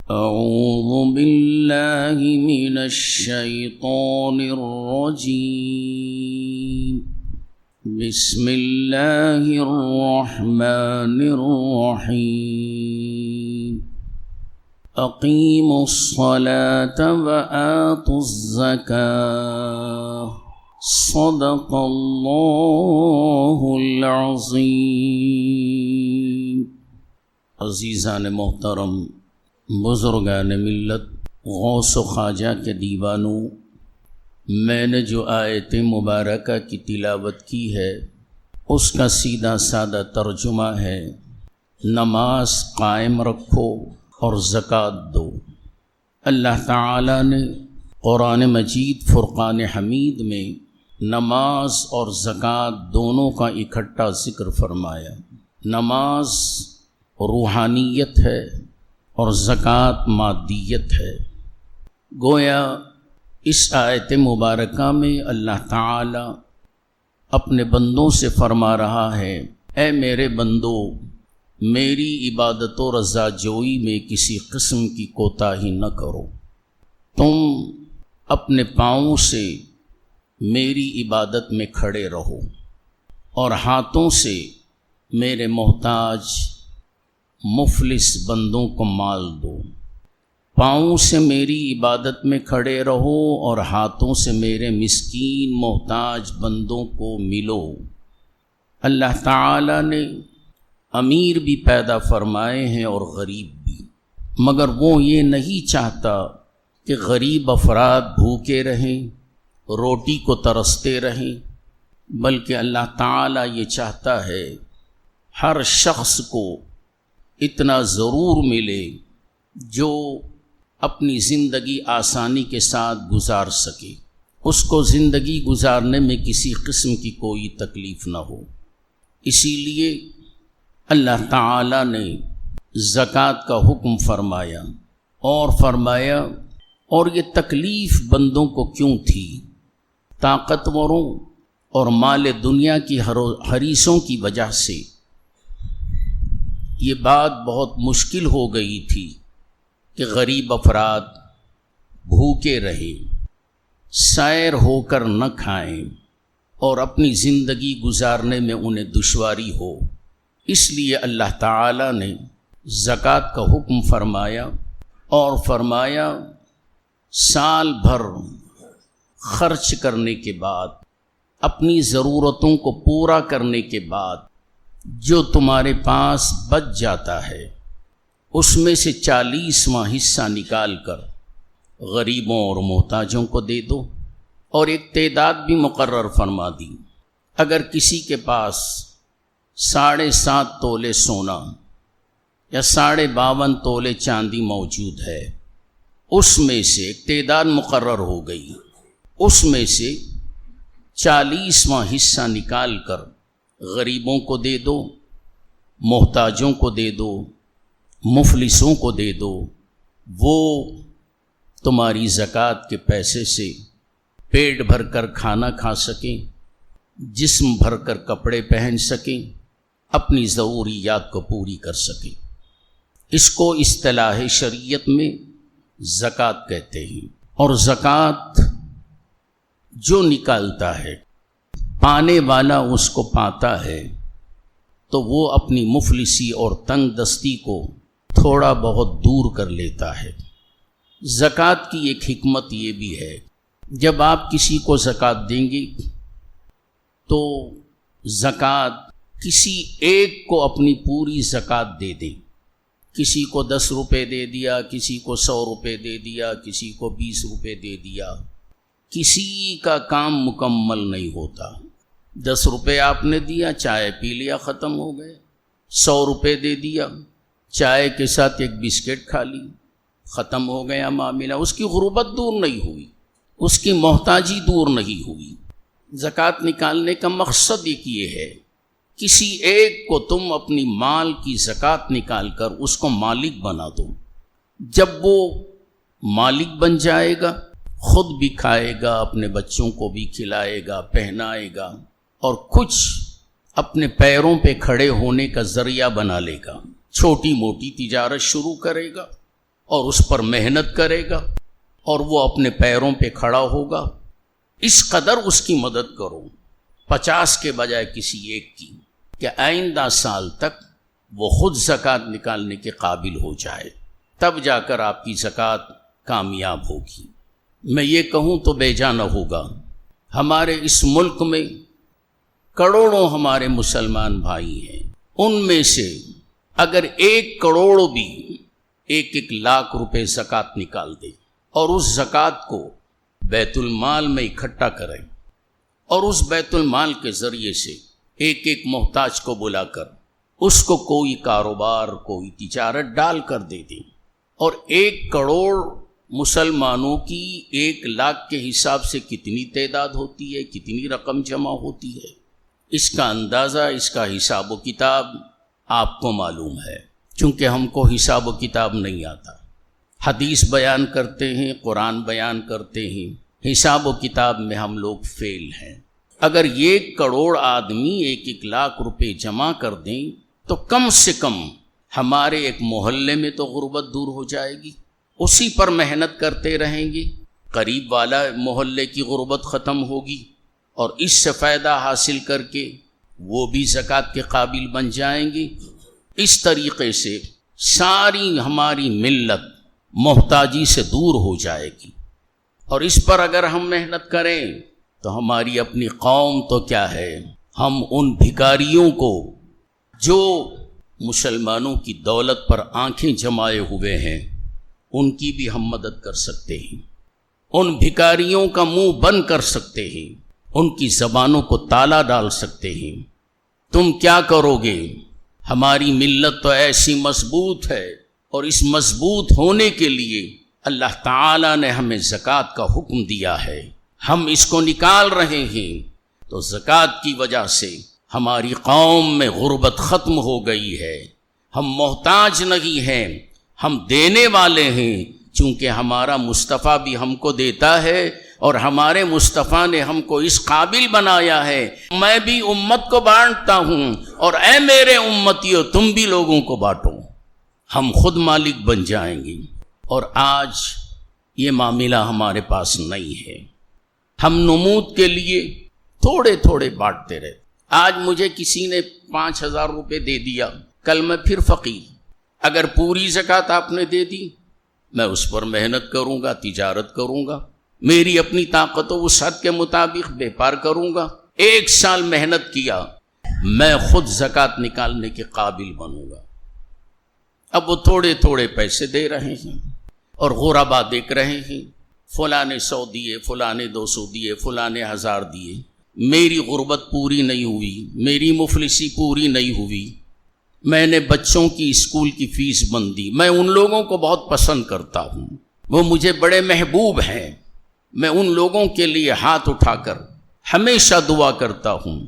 أعوذ بالله من الشيطان الرجيم. بسم الله الرحمن الرحيم. أقيموا الصلاة وآتوا الزكاة صدق اللہ العظیم. عزیزان محترم، بزرگان ملت، غوث و خواجہ کے دیوانوں، میں نے جو آیت مبارکہ کی تلاوت کی ہے اس کا سیدھا سادہ ترجمہ ہے: نماز قائم رکھو اور زکوٰۃ دو. اللہ تعالی نے قرآن مجید فرقان حمید میں نماز اور زکوٰۃ دونوں کا اکٹھا ذکر فرمایا. نماز روحانیت ہے اور زکوٰۃ مادیت ہے. گویا اس آیت مبارکہ میں اللہ تعالی اپنے بندوں سے فرما رہا ہے: اے میرے بندو، میری عبادت و رضا جوئی میں کسی قسم کی کوتاہی نہ کرو. تم اپنے پاؤں سے میری عبادت میں کھڑے رہو اور ہاتھوں سے میرے محتاج مفلس بندوں کو مال دو. پاؤں سے میری عبادت میں کھڑے رہو اور ہاتھوں سے میرے مسکین محتاج بندوں کو ملو. اللہ تعالی نے امیر بھی پیدا فرمائے ہیں اور غریب بھی، مگر وہ یہ نہیں چاہتا کہ غریب افراد بھوکے رہیں، روٹی کو ترستے رہیں، بلکہ اللہ تعالی یہ چاہتا ہے ہر شخص کو اتنا ضرور ملے جو اپنی زندگی آسانی کے ساتھ گزار سکے، اس کو زندگی گزارنے میں کسی قسم کی کوئی تکلیف نہ ہو. اسی لیے اللہ تعالی نے زکوٰۃ کا حکم فرمایا اور فرمایا، اور یہ تکلیف بندوں کو کیوں تھی؟ طاقتوروں اور مال دنیا کی حریصوں کی وجہ سے یہ بات بہت مشکل ہو گئی تھی کہ غریب افراد بھوکے رہیں، سیر ہو کر نہ کھائیں اور اپنی زندگی گزارنے میں انہیں دشواری ہو. اس لیے اللہ تعالی نے زکوٰۃ کا حکم فرمایا اور فرمایا سال بھر خرچ کرنے کے بعد، اپنی ضرورتوں کو پورا کرنے کے بعد جو تمہارے پاس بچ جاتا ہے اس میں سے 40واں حصہ نکال کر غریبوں اور محتاجوں کو دے دو. اور ایک تعداد بھی مقرر فرما دی. اگر کسی کے پاس 7.5 تولے سونا یا 52.5 تولے چاندی موجود ہے، اس میں سے ایک تعداد مقرر ہو گئی، اس میں سے 40واں حصہ نکال کر غریبوں کو دے دو، محتاجوں کو دے دو، مفلسوں کو دے دو. وہ تمہاری زکوٰۃ کے پیسے سے پیٹ بھر کر کھانا کھا سکیں، جسم بھر کر کپڑے پہن سکیں، اپنی ضروریات کو پوری کر سکیں. اس کو اصطلاح شریعت میں زکوٰۃ کہتے ہیں. اور زکوٰۃ جو نکالتا ہے، پانے والا اس کو پاتا ہے تو وہ اپنی مفلسی اور تنگ دستی کو تھوڑا بہت دور کر لیتا ہے. زکوٰۃ کی ایک حکمت یہ بھی ہے، جب آپ کسی کو زکوٰۃ دیں گے تو زکوٰۃ کسی ایک کو اپنی پوری زکوٰۃ دے دیں. کسی کو 10 روپے دے دیا، کسی کو 100 روپے دے دیا، کسی کو 20 روپے دے دیا، کسی کا کام مکمل نہیں ہوتا. 10 روپے آپ نے دیا، چائے پی لیا، ختم ہو گئے. 100 روپے دے دیا، چائے کے ساتھ ایک بسکٹ کھا لی، ختم ہو گیا معاملہ. اس کی غربت دور نہیں ہوئی، اس کی محتاجی دور نہیں ہوئی. زکوٰۃ نکالنے کا مقصد ایک یہ ہے، کسی ایک کو تم اپنی مال کی زکوٰۃ نکال کر اس کو مالک بنا دو. جب وہ مالک بن جائے گا، خود بھی کھائے گا، اپنے بچوں کو بھی کھلائے گا، پہنائے گا، اور کچھ اپنے پیروں پہ کھڑے ہونے کا ذریعہ بنا لے گا. چھوٹی موٹی تجارت شروع کرے گا اور اس پر محنت کرے گا اور وہ اپنے پیروں پہ کھڑا ہوگا، اس قدر اس کی مدد کرو 50 کے بجائے کسی ایک کی، کہ آئندہ سال تک وہ خود زکوٰۃ نکالنے کے قابل ہو جائے، تب جا کر آپ کی زکوٰۃ کامیاب ہوگی۔ میں یہ کہوں تو بے جا نہ ہوگا، ہمارے اس ملک میں کروڑوں ہمارے مسلمان بھائی ہیں، ان میں سے اگر 1 کروڑ بھی 1 لاکھ روپے زکوٰۃ نکال دے اور اس زکوٰۃ کو بیت المال میں اکٹھا کریں اور اس بیت المال کے ذریعے سے ایک محتاج کو بلا کر اس کو کوئی کاروبار کوئی تجارت ڈال کر دے دیں، اور 1 کروڑ مسلمانوں کی 1 لاکھ کے حساب سے کتنی تعداد ہوتی ہے، کتنی رقم جمع ہوتی ہے، اس کا اندازہ، اس کا حساب و کتاب آپ کو معلوم ہے، چونکہ ہم کو حساب و کتاب نہیں آتا۔ حدیث بیان کرتے ہیں، قرآن بیان کرتے ہیں، حساب و کتاب میں ہم لوگ فیل ہیں۔ اگر 1 کروڑ آدمی 1 لاکھ روپے جمع کر دیں تو کم سے کم ہمارے ایک محلے میں تو غربت دور ہو جائے گی، اسی پر محنت کرتے رہیں گے، قریب والا محلے کی غربت ختم ہوگی، اور اس سے فائدہ حاصل کر کے وہ بھی زکوٰۃ کے قابل بن جائیں گے۔ اس طریقے سے ساری ہماری ملت محتاجی سے دور ہو جائے گی، اور اس پر اگر ہم محنت کریں تو ہماری اپنی قوم تو کیا ہے، ہم ان بھکاریوں کو جو مسلمانوں کی دولت پر آنکھیں جمائے ہوئے ہیں ان کی بھی ہم مدد کر سکتے ہیں، ان بھکاریوں کا منہ بند کر سکتے ہیں، ان کی زبانوں کو تالا ڈال سکتے ہیں۔ تم کیا کرو گے؟ ہماری ملت تو ایسی مضبوط ہے، اور اس مضبوط ہونے کے لیے اللہ تعالیٰ نے ہمیں زکوٰۃ کا حکم دیا ہے، ہم اس کو نکال رہے ہیں، تو زکوٰۃ کی وجہ سے ہماری قوم میں غربت ختم ہو گئی ہے، ہم محتاج نہیں ہیں، ہم دینے والے ہیں، چونکہ ہمارا مصطفیٰ بھی ہم کو دیتا ہے، اور ہمارے مصطفیٰ نے ہم کو اس قابل بنایا ہے۔ میں بھی امت کو بانٹتا ہوں، اور اے میرے امتیو تم بھی لوگوں کو بانٹو، ہم خود مالک بن جائیں گے۔ اور آج یہ معاملہ ہمارے پاس نہیں ہے، ہم نمود کے لیے تھوڑے تھوڑے بانٹتے رہتے۔ آج مجھے کسی نے 5000 روپے دے دیا، کل میں پھر فقیر، اگر پوری زکوٰۃ آپ نے دے دی میں اس پر محنت کروں گا، تجارت کروں گا، میری اپنی طاقت و وسعت کے مطابق بیپار کروں گا، 1 سال محنت کیا، میں خود زکوٰۃ نکالنے کے قابل بنوں گا۔ اب وہ تھوڑے تھوڑے پیسے دے رہے ہیں، اور غربا دیکھ رہے ہیں، فلاں نے 100 دیے، فلاں نے 200 دیے، فلاں نے 1000 دیے، میری غربت پوری نہیں ہوئی، میری مفلسی پوری نہیں ہوئی، میں نے بچوں کی اسکول کی فیس بند دی۔ میں ان لوگوں کو بہت پسند کرتا ہوں، وہ مجھے بڑے محبوب ہیں، میں ان لوگوں کے لیے ہاتھ اٹھا کر ہمیشہ دعا کرتا ہوں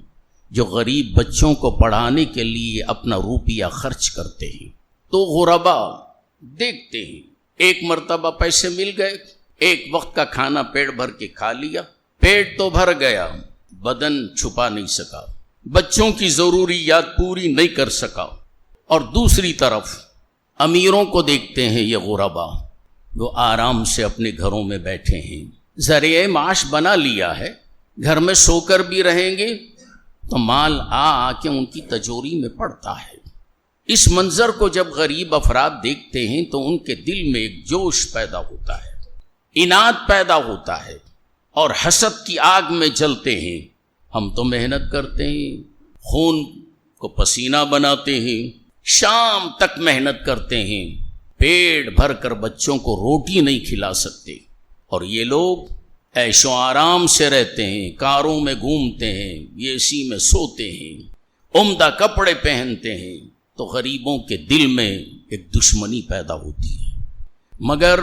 جو غریب بچوں کو پڑھانے کے لیے اپنا روپیہ خرچ کرتے ہیں۔ تو غربا دیکھتے ہیں، ایک مرتبہ پیسے مل گئے، ایک وقت کا کھانا پیٹ بھر کے کھا لیا، پیٹ تو بھر گیا، بدن چھپا نہیں سکا، بچوں کی ضروریات پوری نہیں کر سکا۔ اور دوسری طرف امیروں کو دیکھتے ہیں، یہ غربا وہ آرام سے اپنے گھروں میں بیٹھے ہیں، ذریعہ معاش بنا لیا ہے، گھر میں سو کر بھی رہیں گے تو مال آ کے ان کی تجوری میں پڑتا ہے۔ اس منظر کو جب غریب افراد دیکھتے ہیں تو ان کے دل میں ایک جوش پیدا ہوتا ہے، اناد پیدا ہوتا ہے، اور حسد کی آگ میں جلتے ہیں۔ ہم تو محنت کرتے ہیں، خون کو پسینہ بناتے ہیں، شام تک محنت کرتے ہیں، پیٹ بھر کر بچوں کو روٹی نہیں کھلا سکتے، اور یہ لوگ عیش و آرام سے رہتے ہیں، کاروں میں گھومتے ہیں، اے سی میں سوتے ہیں، عمدہ کپڑے پہنتے ہیں، تو غریبوں کے دل میں ایک دشمنی پیدا ہوتی ہے۔ مگر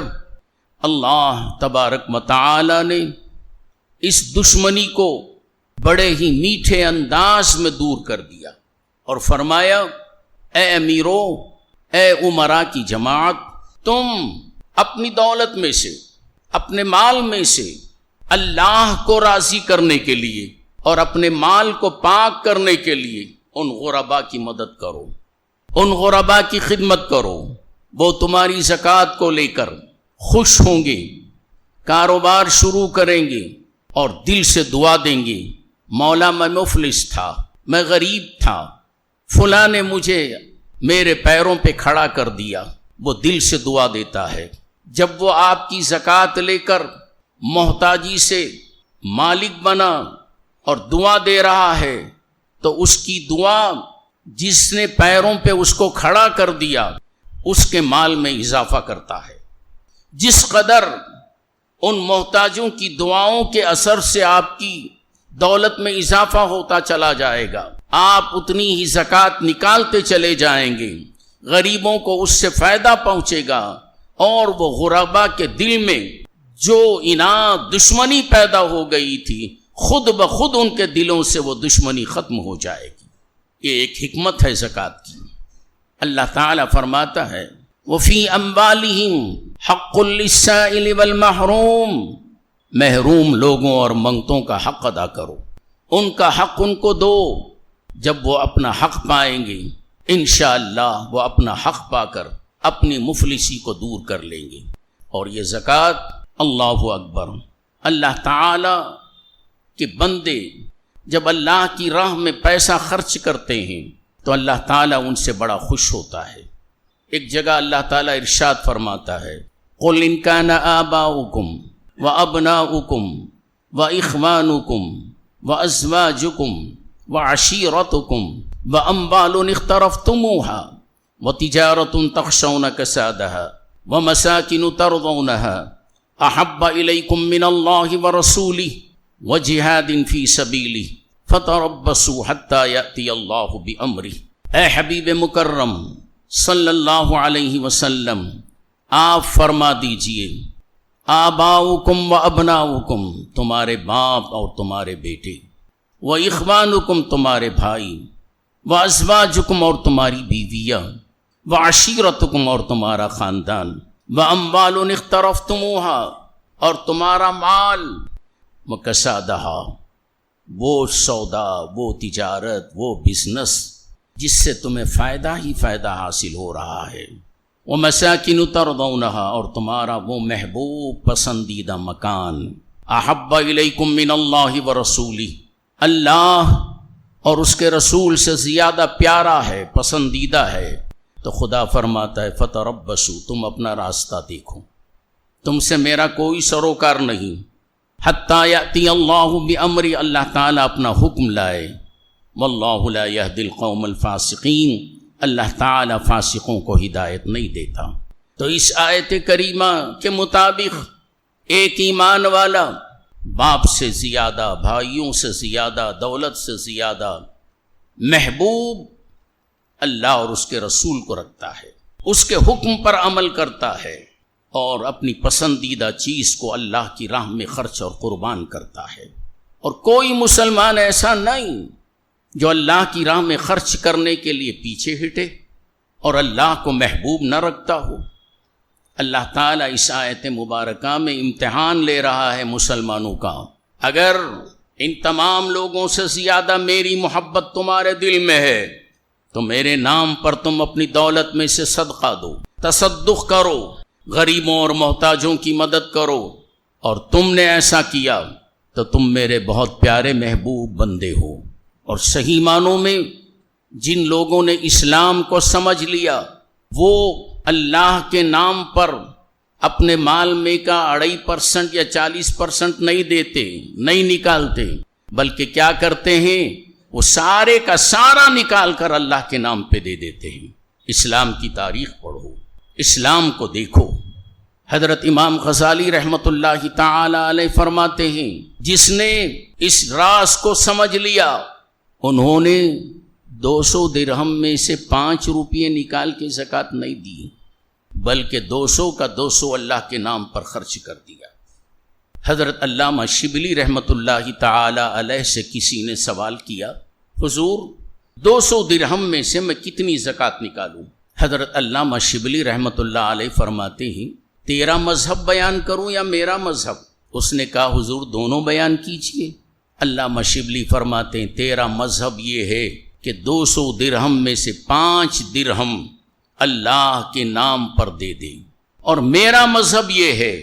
اللہ تبارک و تعالی نے اس دشمنی کو بڑے ہی میٹھے انداز میں دور کر دیا، اور فرمایا اے امیروں، اے امراء کی جماعت، تم اپنی دولت میں سے، اپنے مال میں سے اللہ کو راضی کرنے کے لیے اور اپنے مال کو پاک کرنے کے لیے ان غرباء کی مدد کرو، ان غرباء کی خدمت کرو، وہ تمہاری زکوٰۃ کو لے کر خوش ہوں گے، کاروبار شروع کریں گے اور دل سے دعا دیں گے، مولا میں مفلس تھا، میں غریب تھا، فلاں نے مجھے میرے پیروں پہ کھڑا کر دیا، وہ دل سے دعا دیتا ہے۔ جب وہ آپ کی زکوٰۃ لے کر محتاجی سے مالک بنا اور دعا دے رہا ہے تو اس کی دعا جس نے پیروں پہ اس کو کھڑا کر دیا اس کے مال میں اضافہ کرتا ہے۔ جس قدر ان محتاجوں کی دعاؤں کے اثر سے آپ کی دولت میں اضافہ ہوتا چلا جائے گا، آپ اتنی ہی زکوٰۃ نکالتے چلے جائیں گے، غریبوں کو اس سے فائدہ پہنچے گا، اور وہ غربا کے دل میں جو اناد دشمنی پیدا ہو گئی تھی خود بخود ان کے دلوں سے وہ دشمنی ختم ہو جائے گی۔ یہ ایک حکمت ہے زکوٰۃ کی۔ اللہ تعالیٰ فرماتا ہے وَفِي أَمْوَالِهِمْ حَقٌّ لِلسَّائِلِ وَالْمَحْرُومِ، محروم لوگوں اور منگتوں کا حق ادا کرو، ان کا حق ان کو دو۔ جب وہ اپنا حق پائیں گے انشاءاللہ وہ اپنا حق پا کر اپنی مفلسی کو دور کر لیں گے۔ اور یہ زکوٰۃ، اللہ اکبر، اللہ تعالی کے بندے جب اللہ کی راہ میں پیسہ خرچ کرتے ہیں تو اللہ تعالیٰ ان سے بڑا خوش ہوتا ہے۔ ایک جگہ اللہ تعالیٰ ارشاد فرماتا ہے قُلْ إِنْ كَانَ آبَاؤُكُمْ وَأَبْنَاؤُكُمْ وَإِخْوَانُكُمْ وَأَزْوَاجُكُمْ وَعَشِيرَتُكُمْ وَأَمْوَالٌ اقْتَرَفْتُمُوهَا وَتِجَارَةٌ تَخْشَوْنَ كَسَادَهَا وَمَسَاكِنُ تَرْضَوْنَهَا أَحَبَّ إِلَيْكُم مِّنَ اللَّهِ وَرَسُولِهِ وَجِهَادٍ فِي سَبِيلِهِ فَتَرَبَّصُوا حَتَّى يَأْتِيَ اللَّهُ بِأَمْرِهِ۔ اے حبیب مکرم صلی اللہ علیہ وسلم، آپ فرما دیجئے آباؤکم و ابناؤکم، تمہارے باپ اور تمہارے بیٹے، و اخوانکم، تمہارے بھائی، و ازواجکم، اور تمہاری بیویاں، و عشیرتکم، اور تمہارا خاندان، و اموال اقترفتموہا، اور تمہارا مال، و کسادہا، وہ سودا، وہ تجارت، وہ بزنس جس سے تمہیں فائدہ ہی فائدہ حاصل ہو رہا ہے، وَمَسَاكِنُ تَرْضَوْنَهَا، اور تمہارا وہ محبوب پسندیدہ مکان، احب الیکم من اللہ ورسولہ، اللہ اور اس کے رسول سے زیادہ پیارا ہے، پسندیدہ ہے، تو خدا فرماتا ہے فَتَرَبَّصُوا، تم اپنا راستہ دیکھو، تم سے میرا کوئی سروکار نہیں، حَتَّى يَأْتِيَ اللَّهُ بِأَمْرِ، اللہ تعالیٰ اپنا حکم لائے، وَاللَّهُ لَا يَهْدِي الْقَوْمَ الْفَاسِقِينَ، اللہ تعالیٰ فاسقوں کو ہدایت نہیں دیتا۔ تو اس آیت کریمہ کے مطابق ایک ایمان والا باپ سے زیادہ، بھائیوں سے زیادہ، دولت سے زیادہ محبوب اللہ اور اس کے رسول کو رکھتا ہے، اس کے حکم پر عمل کرتا ہے، اور اپنی پسندیدہ چیز کو اللہ کی راہ میں خرچ اور قربان کرتا ہے۔ اور کوئی مسلمان ایسا نہیں جو اللہ کی راہ میں خرچ کرنے کے لیے پیچھے ہٹے اور اللہ کو محبوب نہ رکھتا ہو۔ اللہ تعالیٰ اس آیت مبارکہ میں امتحان لے رہا ہے مسلمانوں کا، اگر ان تمام لوگوں سے زیادہ میری محبت تمہارے دل میں ہے تو میرے نام پر تم اپنی دولت میں سے صدقہ دو، تصدق کرو، غریبوں اور محتاجوں کی مدد کرو، اور تم نے ایسا کیا تو تم میرے بہت پیارے محبوب بندے ہو۔ اور صحیح معنوں میں جن لوگوں نے اسلام کو سمجھ لیا وہ اللہ کے نام پر اپنے مال میں کا 2.5% یا 40% نہیں دیتے، نہیں نکالتے، بلکہ کیا کرتے ہیں، وہ سارے کا سارا نکال کر اللہ کے نام پہ دے دیتے ہیں۔ اسلام کی تاریخ پڑھو، اسلام کو دیکھو۔ حضرت امام غزالی رحمۃ اللہ تعالی علیہ فرماتے ہیں جس نے اس راز کو سمجھ لیا، انہوں نے 200 درہم میں سے 5 روپے نکال کے زکوٰۃ نہیں دی، بلکہ 200 کا 200 اللہ کے نام پر خرچ کر دیا۔ حضرت علامہ شبلی رحمۃ اللہ تعالی علیہ سے کسی نے سوال کیا، حضور 200 درہم میں سے میں کتنی زکوٰۃ نکالوں؟ حضرت علامہ شبلی رحمۃ اللہ علیہ فرماتے ہیں تیرا مذہب بیان کروں یا میرا مذہب؟ اس نے کہا حضور دونوں بیان کیجئے۔ علامہ شبلی فرماتے ہیں تیرا مذہب یہ ہے کہ 200 درہم میں سے 5 درہم اللہ کے نام پر دے دیں، اور میرا مذہب یہ ہے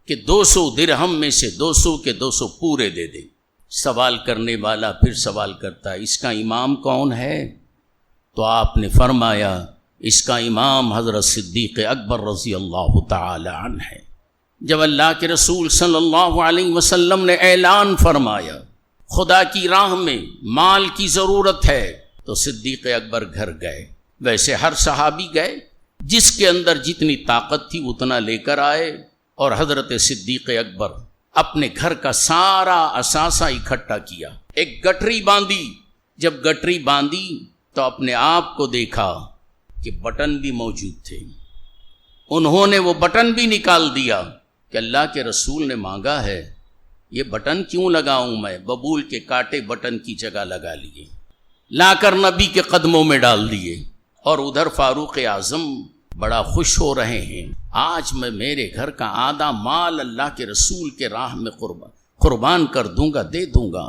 کہ 200 درہم میں سے 200 کے 200 پورے دے دیں۔ سوال کرنے والا پھر سوال کرتا ہے، اس کا امام کون ہے؟ تو آپ نے فرمایا اس کا امام حضرت صدیق اکبر رضی اللہ تعالی عنہ ہے۔ جب اللہ کے رسول صلی اللہ علیہ وسلم نے اعلان فرمایا خدا کی راہ میں مال کی ضرورت ہے، تو صدیق اکبر گھر گئے۔ ویسے ہر صحابی گئے، جس کے اندر جتنی طاقت تھی اتنا لے کر آئے، اور حضرت صدیق اکبر اپنے گھر کا سارا اثاثہ اکٹھا کیا، ایک گٹری باندھی۔ جب گٹری باندھی تو اپنے آپ کو دیکھا کہ بٹن بھی موجود تھے۔ انہوں نے وہ بٹن بھی نکال دیا کہ اللہ کے رسول نے مانگا ہے، یہ بٹن کیوں لگاؤں میں؟ ببول کے کاٹے بٹن کی جگہ لگا لیے، لا کر نبی کے قدموں میں ڈال دیے، اور ادھر فاروق اعظم بڑا خوش ہو رہے ہیں، آج میں میرے گھر کا آدھا مال اللہ کے رسول کے راہ میں قربان کر دوں گا، دے دوں گا۔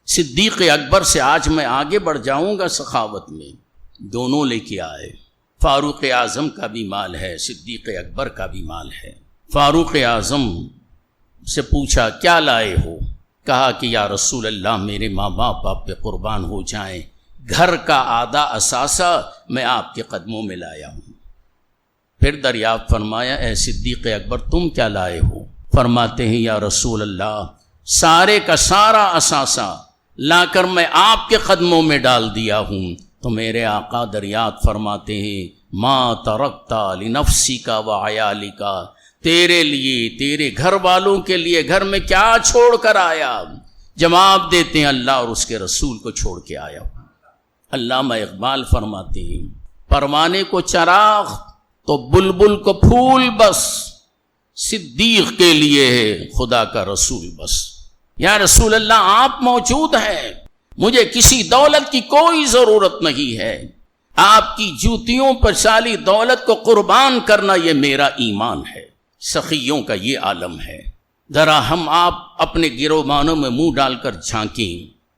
صدیق اکبر سے آج میں آگے بڑھ جاؤں گا سخاوت میں۔ دونوں لے کے آئے، فاروق اعظم کا بھی مال ہے، صدیق اکبر کا بھی مال ہے۔ فاروق اعظم سے پوچھا کیا لائے ہو؟ کہا کہ یا رسول اللہ میرے ماں باپ آپ پہ قربان ہو جائیں، گھر کا آدھا اثاثہ میں آپ کے قدموں میں لایا ہوں۔ پھر دریافت فرمایا اے صدیق اکبر تم کیا لائے ہو؟ فرماتے ہیں یا رسول اللہ سارے کا سارا اثاثہ لا کر میں آپ کے قدموں میں ڈال دیا ہوں۔ تو میرے آقا دریافت فرماتے ہیں ما ترکتا لنفسک وعیالک، تیرے لیے تیرے گھر والوں کے لیے گھر میں کیا چھوڑ کر آیا؟ جواب دیتے ہیں اللہ اور اس کے رسول کو چھوڑ کے آیا ہوں۔ علامہ اقبال فرماتے ہیں پروانے کو چراغ تو بلبل کو پھول بس، صدیق کے لیے ہے خدا کا رسول بس۔ یا رسول اللہ آپ موجود ہیں، مجھے کسی دولت کی کوئی ضرورت نہیں ہے، آپ کی جوتیوں پر سالی دولت کو قربان کرنا یہ میرا ایمان ہے۔ سخیوں کا یہ عالم ہے۔ ذرا ہم آپ اپنے گروبانوں میں منہ ڈال کر جھانکیں،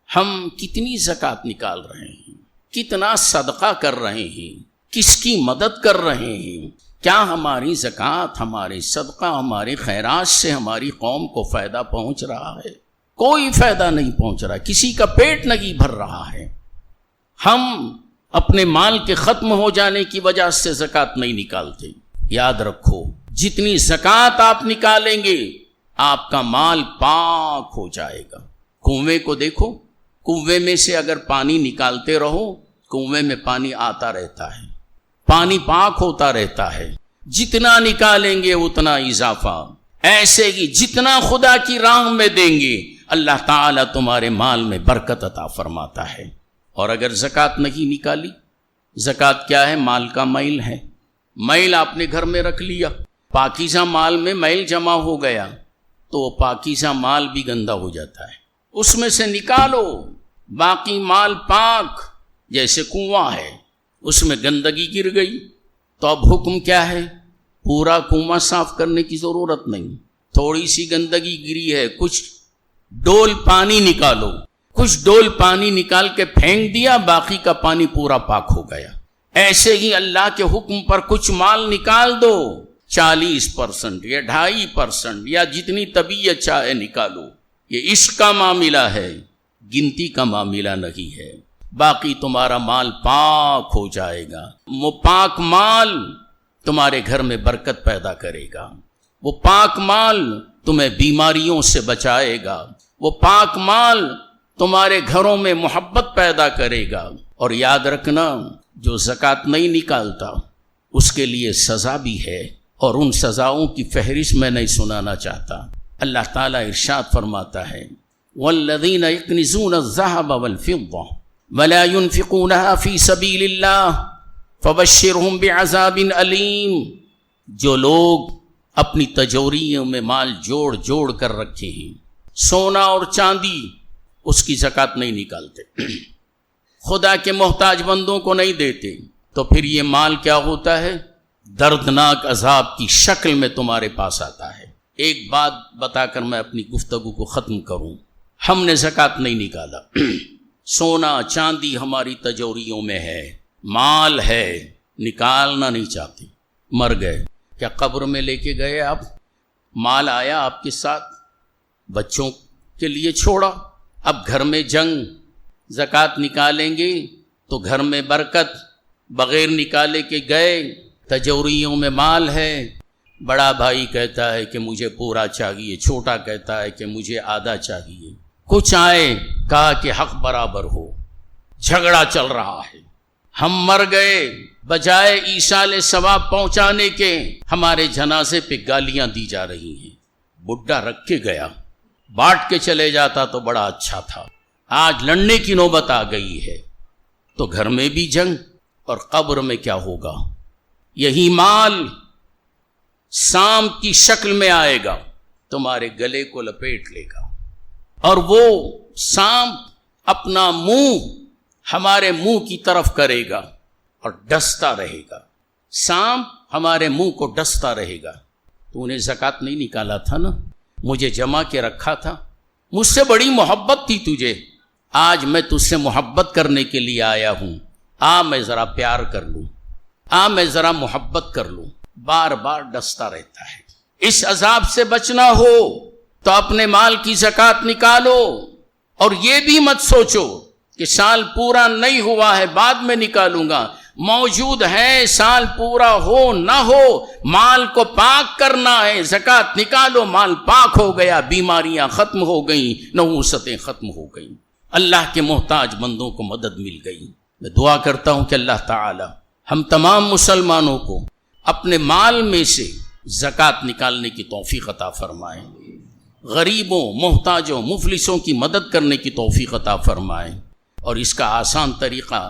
ہم کتنی زکوٰۃ نکال رہے ہیں، کتنا صدقہ کر رہے ہیں، کس کی مدد کر رہے ہیں؟ کیا ہماری زکوٰۃ، ہمارے صدقہ، ہمارے خیرات سے ہماری قوم کو فائدہ پہنچ رہا ہے؟ کوئی فائدہ نہیں پہنچ رہا، کسی کا پیٹ نہیں بھر رہا ہے۔ ہم اپنے مال کے ختم ہو جانے کی وجہ سے زکوٰۃ نہیں نکالتے۔ یاد رکھو جتنی زکوٰۃ آپ نکالیں گے آپ کا مال پاک ہو جائے گا۔ کنویں کو دیکھو، کنویں میں سے اگر پانی نکالتے رہو کنویں میں پانی آتا رہتا ہے، پانی پاک ہوتا رہتا ہے، جتنا نکالیں گے اتنا اضافہ۔ ایسے ہی جتنا خدا کی راہ میں دیں گے اللہ تعالیٰ تمہارے مال میں برکت عطا فرماتا ہے۔ اور اگر زکوٰۃ نہیں نکالی، زکوٰۃ کیا ہے؟ مال کا میل ہے۔ میل آپ نے گھر میں رکھ لیا، پاکیزہ مال میں میل جمع ہو گیا تو وہ پاکیزہ مال بھی گندا ہو جاتا ہے، اس میں سے نکالو، باقی مال پاک۔ جیسے کنواں ہے، اس میں گندگی گر گئی تو اب حکم کیا ہے؟ پورا کنواں صاف کرنے کی ضرورت نہیں، تھوڑی سی گندگی گری ہے، کچھ ڈول پانی نکالو، کچھ ڈول پانی نکال کے پھینک دیا، باقی کا پانی پورا پاک ہو گیا۔ ایسے ہی اللہ کے حکم پر کچھ مال نکال دو، 40% یا 2.5% یا جتنی طبیعت چاہے نکالو۔ یہ عشق کا معاملہ ہے، گنتی کا معاملہ نہیں ہے۔ باقی تمہارا مال پاک ہو جائے گا۔ وہ پاک مال تمہارے گھر میں برکت پیدا کرے گا، وہ پاک مال تمہیں بیماریوں سے بچائے گا، وہ پاک مال تمہارے گھروں میں محبت پیدا کرے گا۔ اور یاد رکھنا جو زکوٰۃ نہیں نکالتا اس کے لیے سزا بھی ہے، اور ان سزاؤں کی فہرست میں نہیں سنانا چاہتا۔ اللہ تعالیٰ ارشاد فرماتا ہے والذین یکنزون الذھب والفضہ ولا ينفقونها فی سبیل اللہ فبشرهم بعذاب علیم۔ جو لوگ اپنی تجوریوں میں مال جوڑ جوڑ کر رکھے ہیں، سونا اور چاندی، اس کی زکوٰۃ نہیں نکالتے، خدا کے محتاج بندوں کو نہیں دیتے، تو پھر یہ مال کیا ہوتا ہے؟ دردناک عذاب کی شکل میں تمہارے پاس آتا ہے۔ ایک بات بتا کر میں اپنی گفتگو کو ختم کروں۔ ہم نے زکوٰۃ نہیں نکالا، سونا چاندی ہماری تجوریوں میں ہے، مال ہے، نکالنا نہیں چاہتے، مر گئے، کیا قبر میں لے کے گئے آپ؟ مال آیا آپ کے ساتھ، بچوں کے لیے چھوڑا، اب گھر میں جنگ، زکوٰۃ نکالیں گے تو گھر میں برکت، بغیر نکالے کے گئے، تجوریوں میں مال ہے، بڑا بھائی کہتا ہے کہ مجھے پورا چاہیے، چھوٹا کہتا ہے کہ مجھے آدھا چاہیے، کچھ آئے کہا کہ حق برابر ہو، جھگڑا چل رہا ہے، ہم مر گئے، بجائے ایصال ثواب پہنچانے کے ہمارے جنازے پہ گالیاں دی جا رہی ہیں۔ بڈھا رکھ کے گیا، بانٹ کے چلے جاتا تو بڑا اچھا تھا، آج لڑنے کی نوبت آ گئی ہے، تو گھر میں بھی جنگ اور قبر میں کیا ہوگا؟ یہی مال سام کی شکل میں آئے گا، تمہارے گلے کو لپیٹ لے گا، اور وہ سام اپنا منہ ہمارے منہ کی طرف کرے گا اور ڈستا رہے گا، سام ہمارے منہ کو ڈستا رہے گا۔ تو نے زکوٰۃ نہیں نکالا تھا نا، مجھے جمع کے رکھا تھا، مجھ سے بڑی محبت تھی تجھے، آج میں تجھ سے محبت کرنے کے لیے آیا ہوں، میں ذرا پیار کر لوں، میں ذرا محبت کر لوں، بار بار ڈستا رہتا ہے۔ اس عذاب سے بچنا ہو تو اپنے مال کی زکوٰۃ نکالو، اور یہ بھی مت سوچو کہ سال پورا نہیں ہوا ہے بعد میں نکالوں گا، موجود ہے، سال پورا ہو نہ ہو، مال کو پاک کرنا ہے، زکوٰۃ نکالو، مال پاک ہو گیا، بیماریاں ختم ہو گئیں، نحوستیں ختم ہو گئیں، اللہ کے محتاج بندوں کو مدد مل گئی۔ میں دعا کرتا ہوں کہ اللہ تعالی ہم تمام مسلمانوں کو اپنے مال میں سے زکوٰۃ نکالنے کی توفیق عطا فرمائے، غریبوں، محتاجوں، مفلسوں کی مدد کرنے کی توفیق عطا فرمائے، اور اس کا آسان طریقہ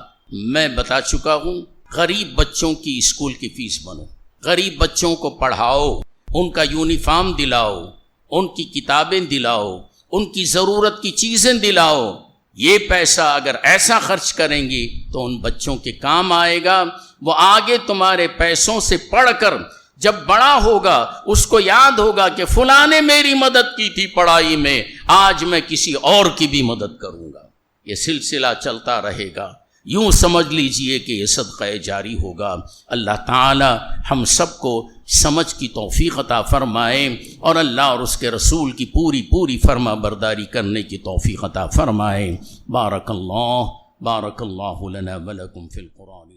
میں بتا چکا ہوں، غریب بچوں کی اسکول کی فیس بنو، غریب بچوں کو پڑھاؤ، ان کا یونیفارم دلاؤ، ان کی کتابیں دلاؤ، ان کی ضرورت کی چیزیں دلاؤ۔ یہ پیسہ اگر ایسا خرچ کریں گی تو ان بچوں کے کام آئے گا، وہ آگے تمہارے پیسوں سے پڑھ کر جب بڑا ہوگا اس کو یاد ہوگا کہ فلاں نے میری مدد کی تھی پڑھائی میں، آج میں کسی اور کی بھی مدد کروں گا۔ یہ سلسلہ چلتا رہے گا، یوں سمجھ لیجئے کہ یہ صدقہ جاری ہوگا۔ اللہ تعالی ہم سب کو سمجھ کی توفیق عطا فرمائے، اور اللہ اور اس کے رسول کی پوری فرما برداری کرنے کی توفیق عطا فرمائے۔ بارک اللہ لنا ولکم فی القرآن۔